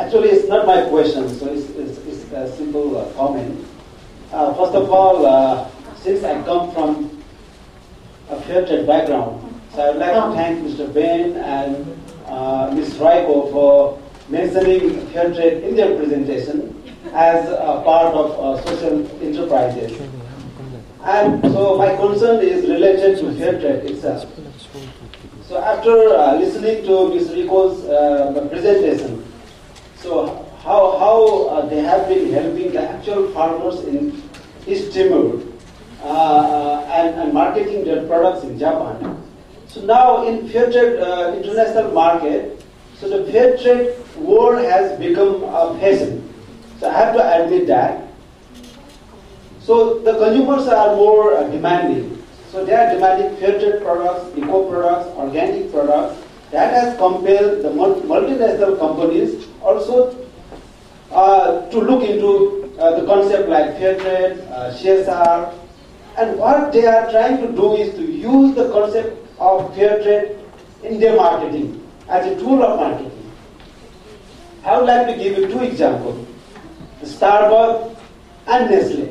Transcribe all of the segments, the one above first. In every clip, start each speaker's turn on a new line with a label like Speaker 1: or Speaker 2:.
Speaker 1: Actually, it's not my question, so it's a simple comment. First of all, since I come from a fair trade background, so I would like to thank Mr. Ben and Ms. Raiko for mentioning fair trade in their presentation as a part of social enterprises. And so my concern is related to fair trade itself. So after listening to Ms. Rico's presentation, so how they have been helping the actual farmers in East Timor and marketing their products in Japan. So now in fair trade international market, so the fair trade world has become a fashion. So I have to admit that. So the consumers are more demanding. So they are demanding fair trade products, eco products, organic products. That has compelled the multinational companies also to look into the concept like fair trade, CSR. And what they are trying to do is to use the concept of fair trade in their marketing as a tool of marketing. I would like to give you two examples. Starbucks and Nestle.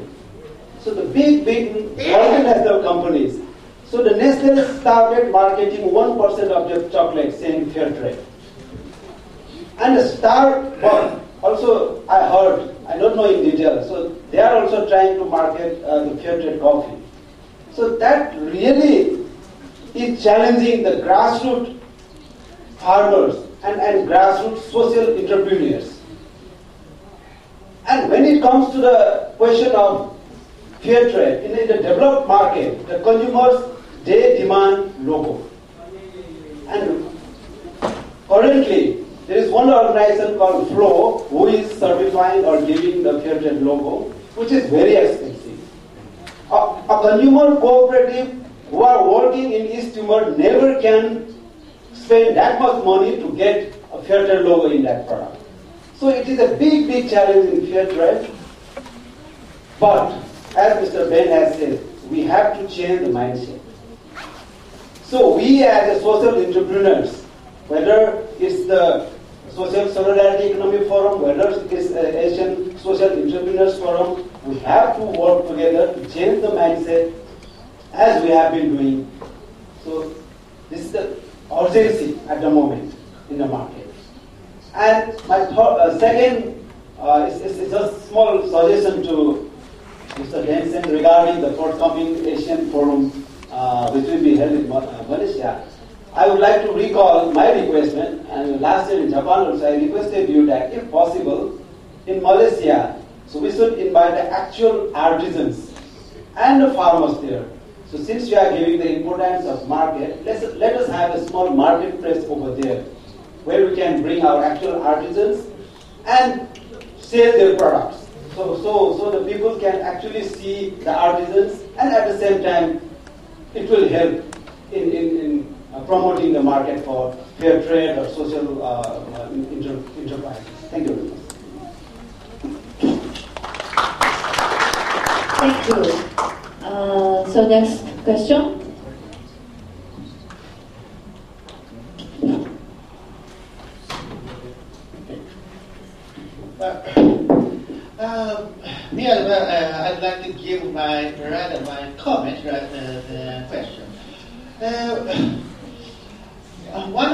Speaker 1: So the big multinational companies. So the Nestle started marketing 1% of their chocolate saying fair trade. And the Starbucks also, I heard, I don't know in detail, so they are also trying to market the fair trade coffee. So that really is challenging the grassroots farmers and grassroots social entrepreneurs. And when it comes to the question of fair trade, in the developed market, the consumers, they demand local. And currently, there is one organization called FLOW who is certifying or giving the fair trade logo, which is very expensive. A consumer cooperative who are working in East Timor never can spend that much money to get a fair trade logo in that product. So it is a big challenge in fair trade. But as Mr. Ben has said, we have to change the mindset. So we as a social entrepreneurs, whether it's the Social Solidarity Economic Forum, whether it's Asian Social Entrepreneurs Forum, we have to work together to change the mindset as we have been doing. So this is the urgency at the moment in the market. And my second is a small suggestion to Mr. Denson regarding the forthcoming Asian Forum which will be held in Malaysia. I would like to recall my request, and last year in Japan also I requested you that if possible in Malaysia, so we should invite the actual artisans and the farmers there. So since you are giving the importance of market, let us have a small marketplace over there where we can bring our actual artisans and sell their products. So the people can actually see the artisans, and at the same time it will help in promoting the market for fair trade or social enterprises. Thank you very much.
Speaker 2: Thank you. So next question.
Speaker 3: I'd like to give my comment rather than question. One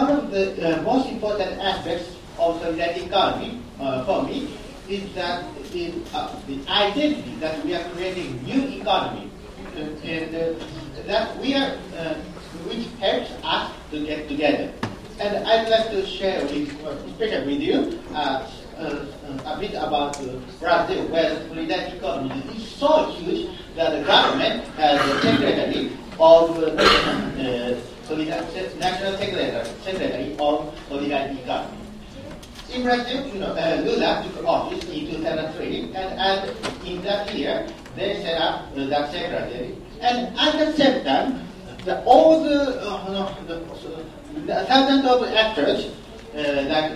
Speaker 3: of the most important aspects of the solidarity economy for me is that the identity that we are creating new economy, and that we are which helps us to get together. And I'd like to share especially with you a bit about Brazil, where the solidarity economy is so huge that the government has a secretary of National Secretary of Solidarity Economy. In Brazil, Lula took office in 2003, and in that year, they set up that secretary. And at the same time, all the thousands of actors, like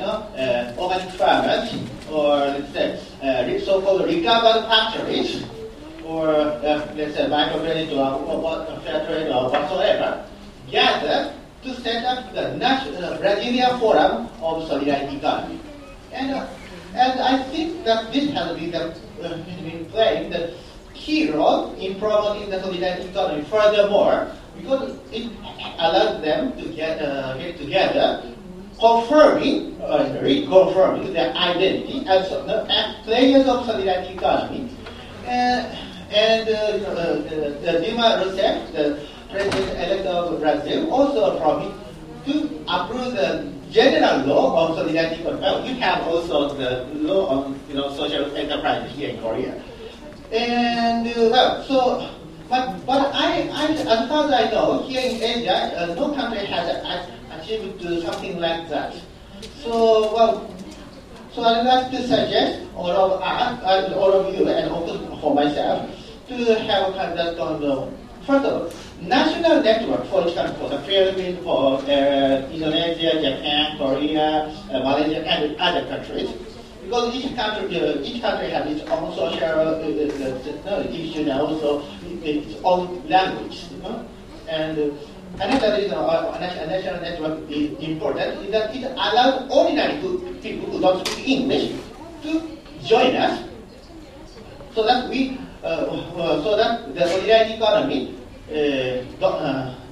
Speaker 3: organic farmers, or let's say so-called recovered factories, or let's say microcredit or fair trade or whatsoever, gathered to set up the Brazilian Forum of Solidarity Economy. And I think that this has been playing the key role in promoting the solidarity economy. Furthermore, because it allows them to get together, confirming, reconfirming their identity as players of solidarity economy. Dilma Rousseff, the president-elect of Brazil, also promised to approve the general law on solidarity economy. We have also the law on social enterprise here in Korea. And but as far as I know, here in Asia, no country has achieved something like that. So I'd like to suggest all of us, all of you, and also for myself, to have kind of first of all, national network for each country, for the Philippines, for Indonesia, Japan, Korea, Malaysia, and other countries. Because each country has its own social issue and also its own language. And another reason a national network is important is that it allows ordinary people who don't speak English to join us, so that the solidarity economy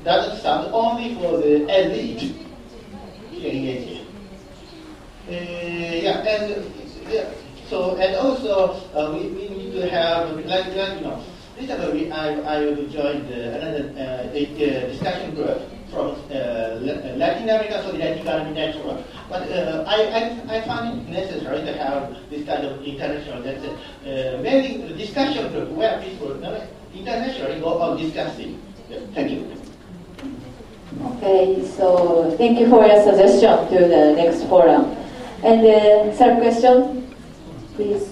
Speaker 3: doesn't stand only for the elite here in Asia. And also we need to have recently I joined another discussion group from Latin American Solidarity Economy Network, but I found it necessary to have this kind of international mainly discussion group where people internationally go on discussing. Thank you.
Speaker 2: Okay, so thank you for your suggestion to the next forum. And the third question, please.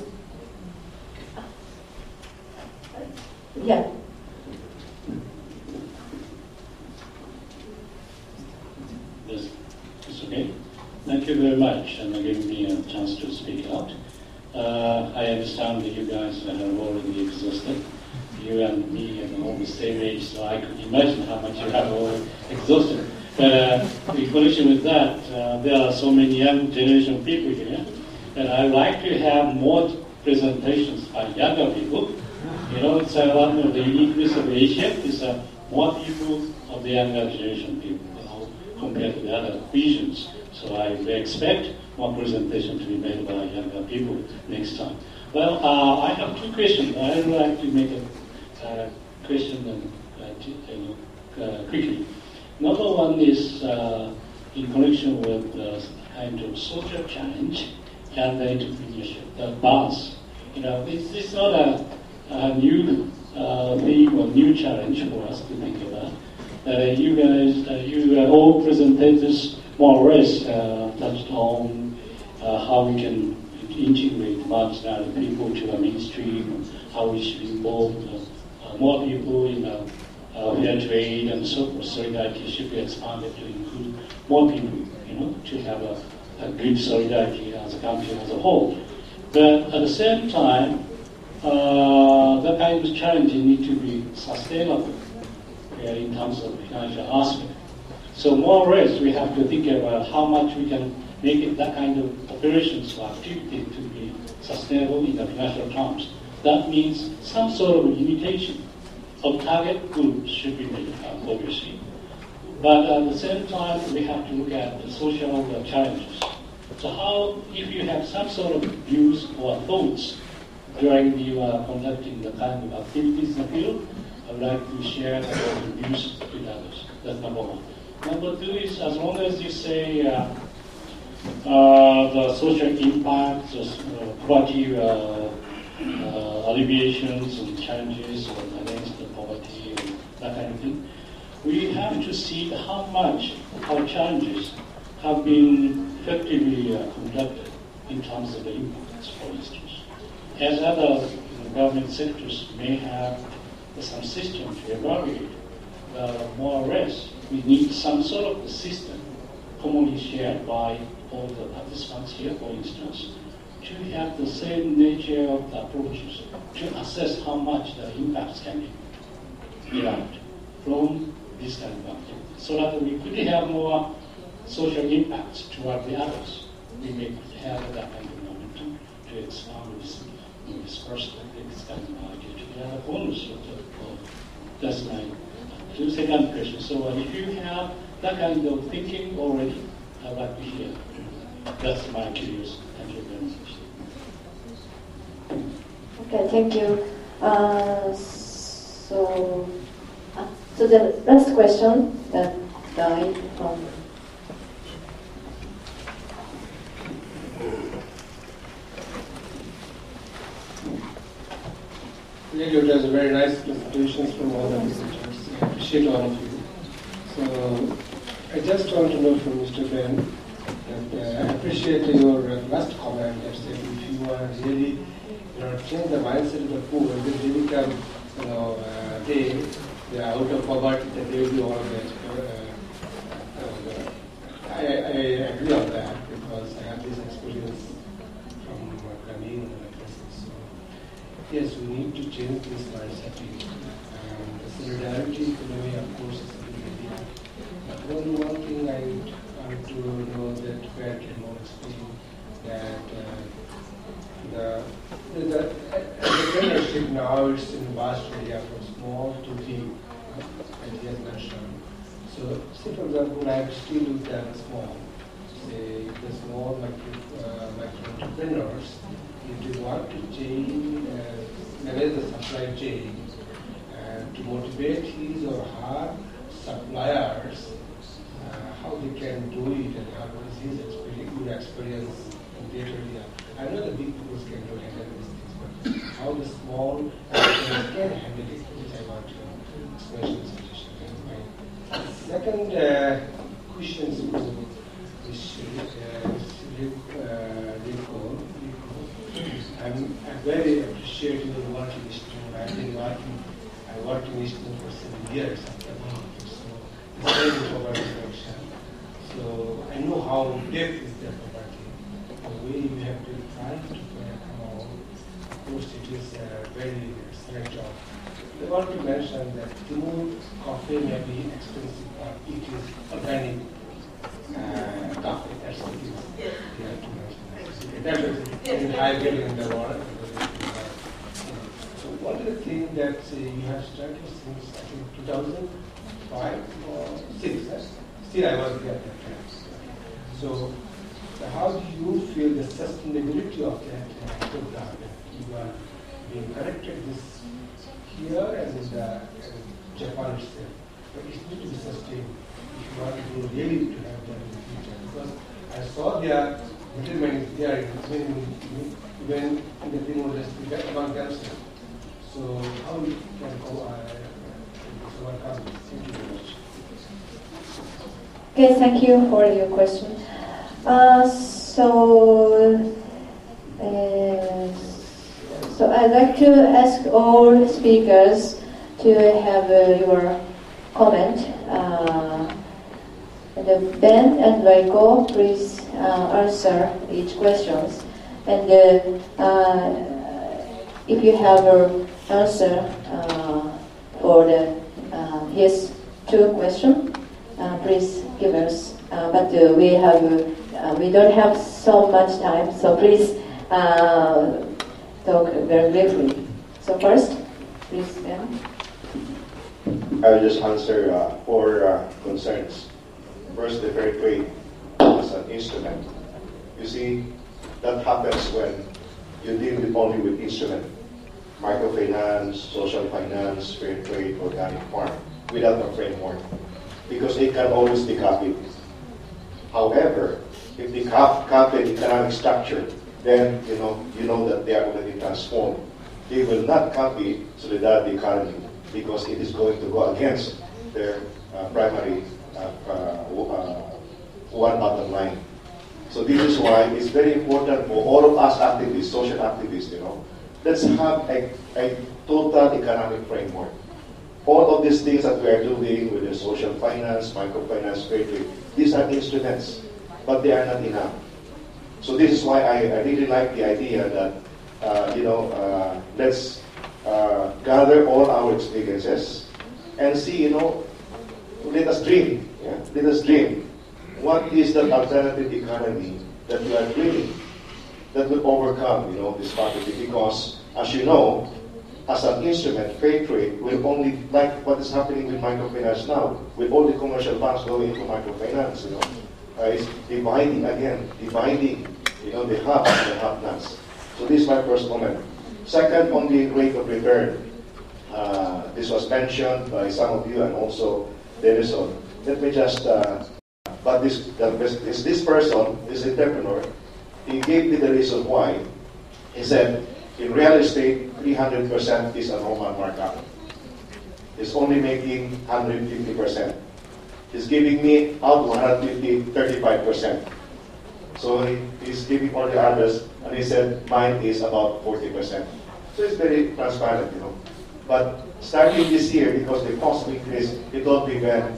Speaker 2: Yeah.
Speaker 4: Yes, it's okay. Thank you very much for giving me a chance to speak out. I understand that you guys have already existed. You and me and all the same age, so I could imagine how much you have already exhausted. But in connection with that, there are so many young generation people here, and I'd like to have more presentations by younger people. It's a lot of the uniqueness of Asia is more people of the younger generation people, compared to the other regions. So I expect more presentation to be made by younger people next time. Well, I have two questions. I would like to make a question quickly. Number one is in connection with the kind of social challenge and the entrepreneurship, the balance. It's not a new theme or new challenge for us to think about. You guys, you all presenters more or less touched on how we can integrate marginalized people to the mainstream, how we should involve more people in fair trade and so forth. Solidarity should be expanded to include more people, to have a good solidarity as a country as a whole. But at the same time, that kind of challenge need to be sustainable in terms of financial aspect. So more or less, we have to think about how much we can make it that kind of operations or activity to be sustainable in the financial terms. That means some sort of limitation of target groups should be made, obviously. But at the same time, we have to look at the social challenges. So how, if you have some sort of views or thoughts during you are conducting the kind of activities in the field, I would like to share the views with others. That's number one. Number two is, as long as you say the social impacts, poverty alleviations and challenges against the poverty and that kind of thing, we have to see how much our challenges have been effectively conducted in terms of the impacts, for instance. As other government sectors may have some system to evaluate, more or less, we need some sort of system commonly shared by all the participants here, for instance, to have the same nature of the approaches to assess how much the impacts can be derived from this kind of activity, so that we could have more social impacts toward the others. we may have that kind of momentum to expand this perspective, this kind of market to the other corners of the world. That's my second question. So if you have that kind of thinking already, I'd like to hear. That's my curious. Thank you very much.
Speaker 2: Okay, thank you. So the last question that died from.
Speaker 5: Really, it was very nice presentations from all the visitors. I appreciate all of you. So I just want to know from Mr. Ben that I appreciate your last comment that said if you are really change the mindset of the poor, they really become they are out of poverty, that they will be all that. I agree on that because I have this experience from Grameen and other places. So yes, we need to change this mindset. And the solidarity economy, of course, is a big idea. But one thing I want to know that Brad can more explain that the entrepreneurship now is in vast area from small to big, as he has mentioned. So, say for example, I have still looked at small, say the small micro entrepreneurs, if they want to change, manage the supply chain, and to motivate his or her suppliers, how they can do it and how is his good experience in that area. I know the big people can handle these things, but how the small entrepreneurs can handle it, which I want to explain this suggestion. Second question is I'm very appreciative of your work in Eastern. I worked in Eastern for 7 years after so it's very good poverty reduction. So I know how deep is the poverty. The way you have to try to come out, of course it is a very excellent job. I want to mention that Timur coffee may be expensive, but it is organic coffee. That's what it is. You have to mention that. That is in high value in the world. So one of the things that you have started since I think 2005 or 6, still I was there at that time. So how do you feel the sustainability of that program? You are being corrected this here and in Japan itself. But it needs to be sustained if you want to really to have that in the future. Because I saw their middlemen is there even in the thing was just among themselves. So how we can overcome this? Thank you very much.
Speaker 2: Okay, thank you for your question. So I'd like to ask all speakers to have your comment. Ben and Raiko, please answer each question. And if you have an answer for his 2 questions, please give us. But we don't have so much time, so please talk very briefly. So first, please, Ben.
Speaker 6: I will just answer 4 concerns. First, the fair trade as an instrument. You see, that happens when you deal only with instrument, microfinance, social finance, fair trade, organic farm, without a framework, because they can always be copied. However, if they copy the economic structure, then you know that they are already transformed. They will not copy solidarity economy because it is going to go against their primary one bottom line. So this is why it's very important for all of us activists, social activists, let's have a total economic framework. All of these things that we are doing with the social finance, microfinance, fair trade, these are instruments, but they are not enough. So this is why I really like the idea that, let's gather all our experiences and see, let us dream. Yeah? Let us dream. What is the alternative economy that we are creating that will overcome, this poverty. Because, as you know, as an instrument, fair trade will only, like what is happening with microfinance now, with all the commercial banks going into microfinance, it's dividing, the have and the have-nots. So this is my first comment. Second, on the rate of return. This was mentioned by some of you and also Denison. Let me just, but this person, this entrepreneur, he gave me the reason why. He said, in real estate, 300% is a normal markup. He's only making 150%. He's giving me out 150, 35%. So he's giving all the others, and he said mine is about 40%. So it's very transparent, But starting this year, because the cost increase, he told me when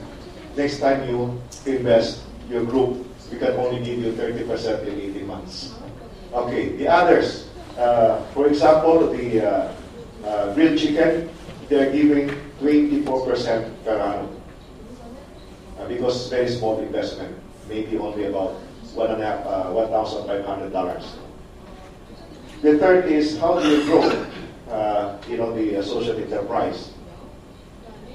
Speaker 6: next time you invest your group, we can only give you 30% in 18 months. Okay, the others, for example, the grilled chicken, they're giving 24% per annum. Because it's very small investment, maybe only about $1,500. The third is how do you grow, the social enterprise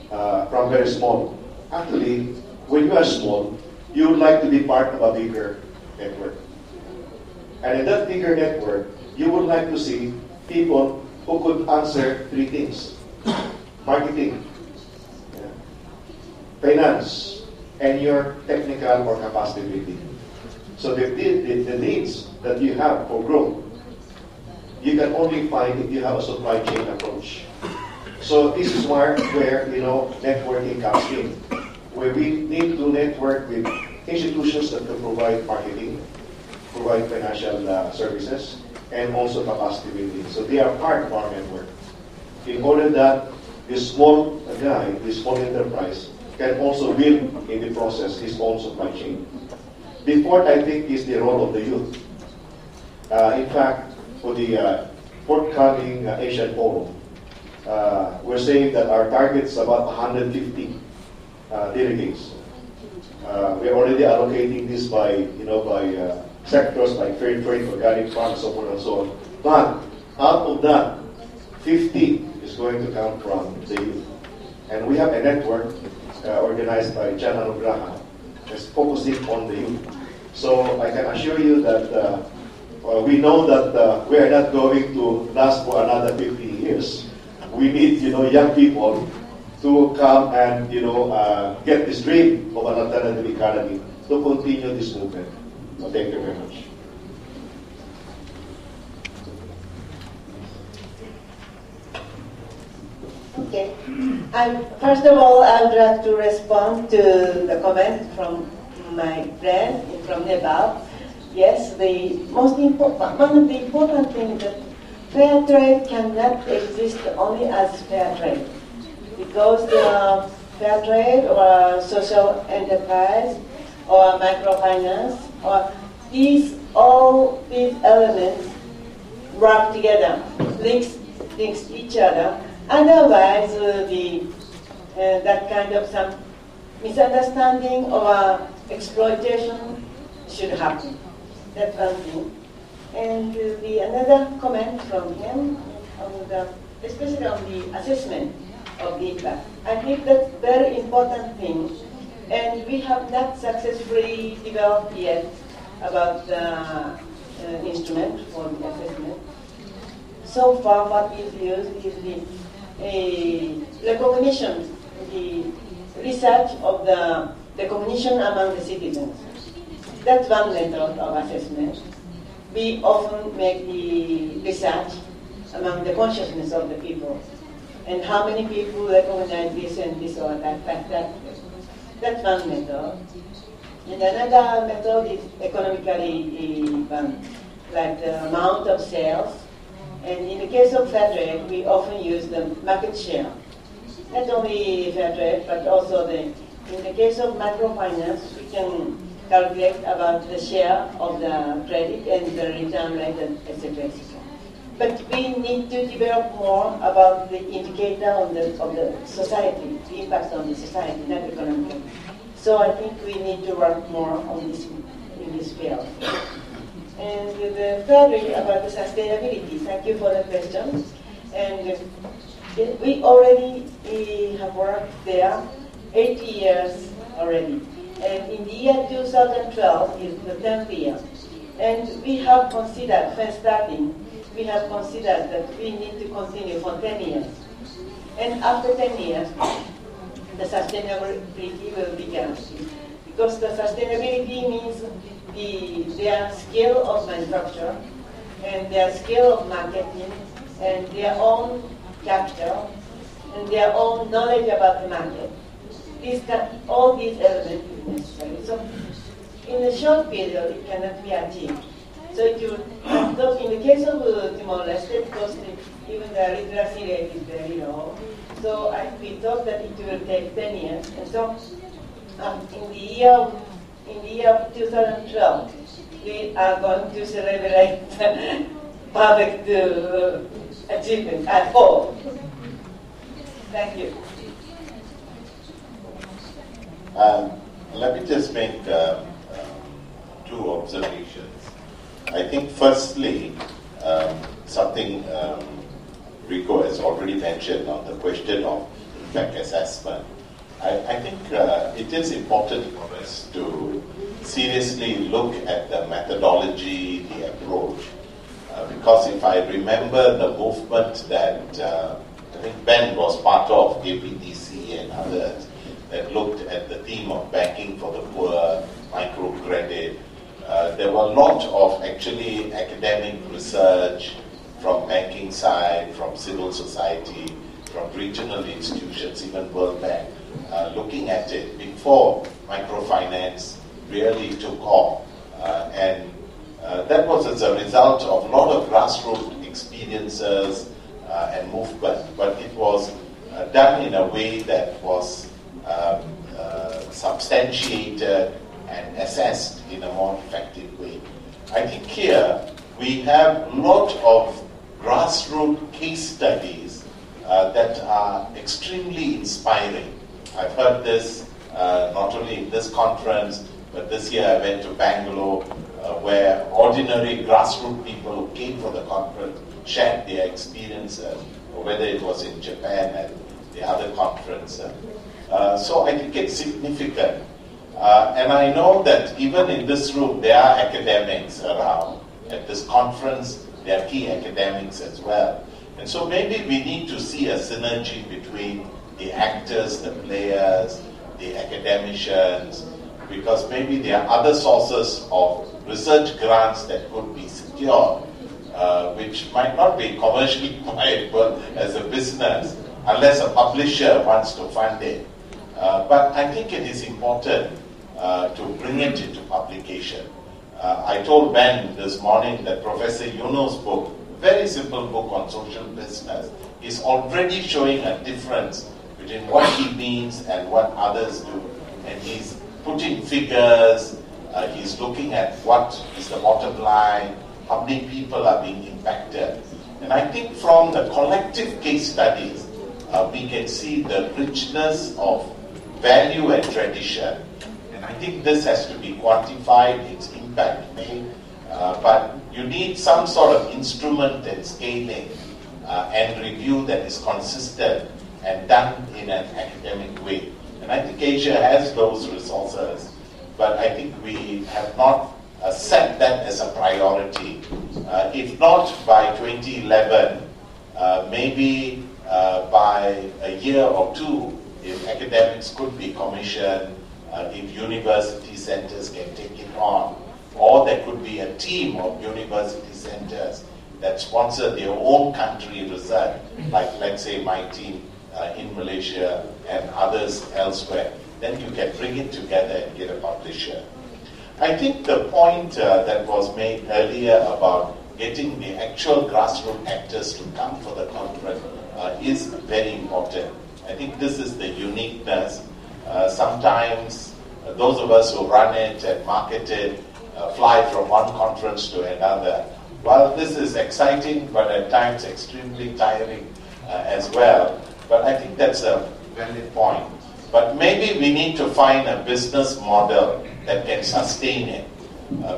Speaker 6: from very small. Actually, when you are small, you would like to be part of a bigger network. And in that bigger network, you would like to see people who could answer three things: marketing, finance, and your technical or capacity building. So the needs that you have for growth, you can only find if you have a supply chain approach. So this is where networking comes in, where we need to network with institutions that can provide marketing, provide financial services, and also capacity building. So they are part of our network. In order that this small guy, this small enterprise, can also build in the process his own supply chain. The fourth, I think, is the role of the youth. In fact, for the forthcoming Asian Forum, we're saying that our target is about 150 delegates. We're already allocating this by sectors like fair trade, organic farms, so forth and so on. But out of that, 50 is going to come from the youth. And we have a network organized by Jan Anugraha that's focusing on the youth. So I can assure you that we know that we are not going to last for another 50 years. We need, young people to come and, get this dream of an alternative economy to continue this movement. So thank you very much.
Speaker 7: Okay. First of all, I would like to respond to the comment from my friend from Nepal. Yes, one of the important things that fair trade cannot exist only as fair trade, because the fair trade or social enterprise or microfinance or all these elements work together, links each other. Otherwise, that kind of some misunderstanding or exploitation should happen. That's one thing. And another comment from him, especially on the assessment of the impact. I think that's a very important thing. And we have not successfully developed yet about the instrument for the assessment. So far, what is used is the recognition, the research of the recognition among the citizens. That's one method of assessment. We often make the research among the consciousness of the people, and how many people recognize this and this or that. That's one method. And another method is economically like the amount of sales. And in the case of fair trade, we often use the market share. Not only fair trade, but also in the case of microfinance, we can calculate about the share of the credit and the return rate, etc., etc. But we need to develop more about the indicator of the society, the impact on the society, not economically. So I think we need to work more on this in this field. And the thirdly, about the sustainability. Thank you for the question. And we already have worked there 8 years already. And in the year 2012 is the 10th year. And we have considered, when starting, we have considered that we need to continue for 10 years. And after 10 years, the sustainability will begin. Because the sustainability means their scale of manufacture, and their scale of marketing, and their own capital, and their own knowledge about the market. All these elements is necessary. So in a short period, it cannot be achieved. So in the case of Timor-Leste, because even the literacy rate is very low, so we thought that it will take 10 years. And so in the year of 2012, we are going to celebrate perfect achievement, I hope. Thank you.
Speaker 8: Let me just make 2 observations. I think firstly, something Rico has already mentioned on the question of impact assessment. I think it is important for us to seriously look at the methodology, the approach. Because if I remember the movement that I think Ben was part of, KPTC and others, that looked at the theme of banking for the poor, microcredit, there were a lot of actually academic research from banking side, from civil society, from regional institutions, even World Bank, looking at it before microfinance really took off. And that was as a result of a lot of grassroots experiences and movement, but it was done in a way that was substantiated and assessed in a more effective way. I think here we have a lot of grassroots case studies that are extremely inspiring. I've heard this not only in this conference, but this year I went to Bangalore where ordinary grassroots people who came for the conference shared their experiences, or whether it was in Japan and the other conferences. So I think it's significant. And I know that even in this room, there are academics around. At this conference, there are key academics as well. And so maybe we need to see a synergy between the actors, the players, the academicians, because maybe there are other sources of research grants that could be secured, which might not be commercially viable as a business, unless a publisher wants to fund it. But I think it is important to bring it into publication. I told Ben this morning that Professor Yuno's book, a very simple book on social business, is already showing a difference between what he means and what others do. And he's putting figures, he's looking at what is the bottom line, how many people are being impacted. And I think from the collective case studies, we can see the richness of value and tradition. And I think this has to be quantified, its impact made, but you need some sort of instrument and scaling and review that is consistent and done in an academic way. And I think Asia has those resources, but I think we have not set that as a priority. If not by 2011, maybe by a year or two, if academics could be commissioned, if university centers can take it on, or there could be a team of university centers that sponsor their own country research, like let's say my team in Malaysia and others elsewhere, then you can bring it together and get a publisher. I think the point that was made earlier about getting the actual grassroots actors to come for the conference is very important. I think this is the uniqueness. Sometimes those of us who run it and market it fly from one conference to another. Well, this is exciting, but at times extremely tiring as well. But I think that's a valid point. But maybe we need to find a business model that can sustain it.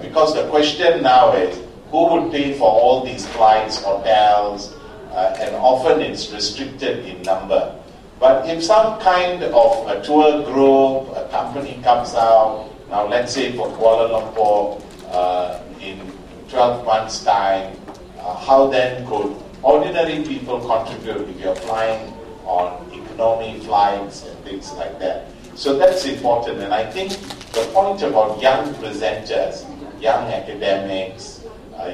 Speaker 8: Because the question now is, who would pay for all these flights, hotels, and often it's restricted in number. But if some kind of a tour group, a company comes out, now let's say for Kuala Lumpur, in 12 months' time, how then could ordinary people contribute if you're flying on economy flights and things like that? So that's important, and I think the point about young presenters, young academics,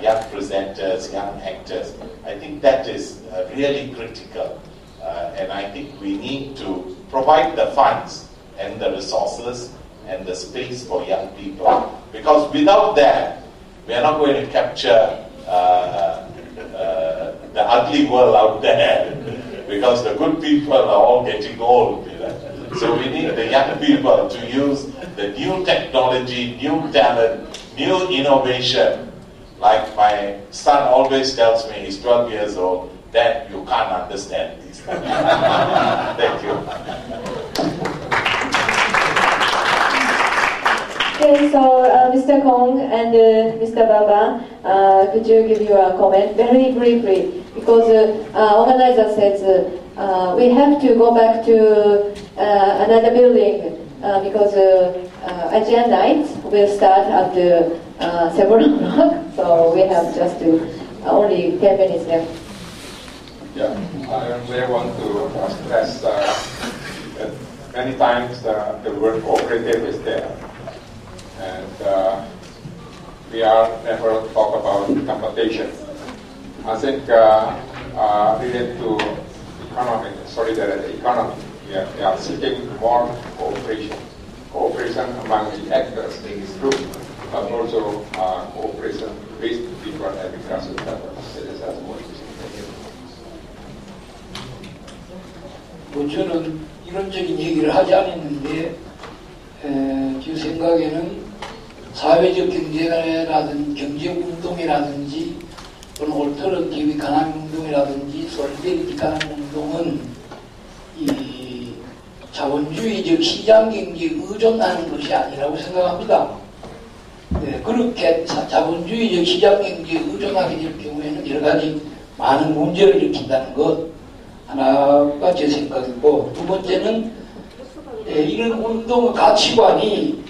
Speaker 8: young presenters, young actors, I think that is really critical. And I think we need to provide the funds and the resources and the space for young people. Because without that, we are not going to capture the ugly world out there. Because the good people are all getting old. You know? So we need the young people to use the new technology, new talent, new innovation. Like my son always tells me, he's 12 years old, that you can't understand these things. Thank you.
Speaker 2: Okay, so Mr. Kong and Mr. Baba, could you give your comment very briefly? Because organizer says we have to go back to another building because Asian night will start at 7 o'clock, so we have just only 10 minutes left.
Speaker 9: Yeah, I really want to stress that many times the word cooperative is there. And we are never talk about competition. I think related to economic solidarity economy, we are seeking more cooperation among the actors in this group, but also cooperation with people at the grassroots level. This is as much.
Speaker 10: 저는 이론적인 얘기를 하지 않았는데 제 생각에는 사회적 경제운동이라든지 또는 올터너티브 이코노미 운동이라든지 솔리데리티 이코노미 운동은 이 자본주의적 시장경제에 의존하는 것이 아니라고 생각합니다. 네, 그렇게 자본주의적 시장경제에 의존하게 될 경우에는 여러 가지 많은 문제를 일으킨다는 것 하나가 제 생각이고, 두 번째는 이런 운동의 가치관이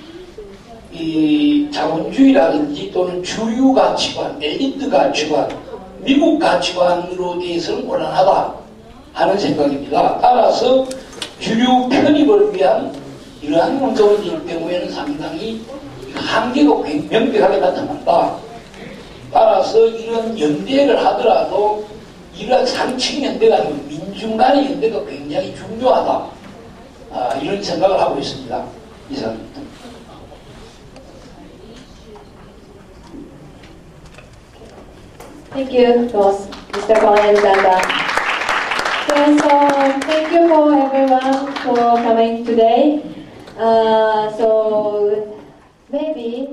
Speaker 10: 이 자본주의라든지 또는 주류 가치관, 엘리트 가치관, 미국 가치관으로 대해서는 곤란하다 하는 생각입니다. 따라서 주류 편입을 위한 이러한 운동일 경우에는 상당히 한계가 명백하게 나타난다. 따라서 이런 연대를 하더라도 이러한 상층 연대가 아니고 민중 간의 연대가 굉장히 중요하다. 이런 생각을 하고 있습니다. 이상입니다.
Speaker 2: Thank you, boss, Mr. Kong and Zanda. Okay, so thank you for everyone for coming today. So maybe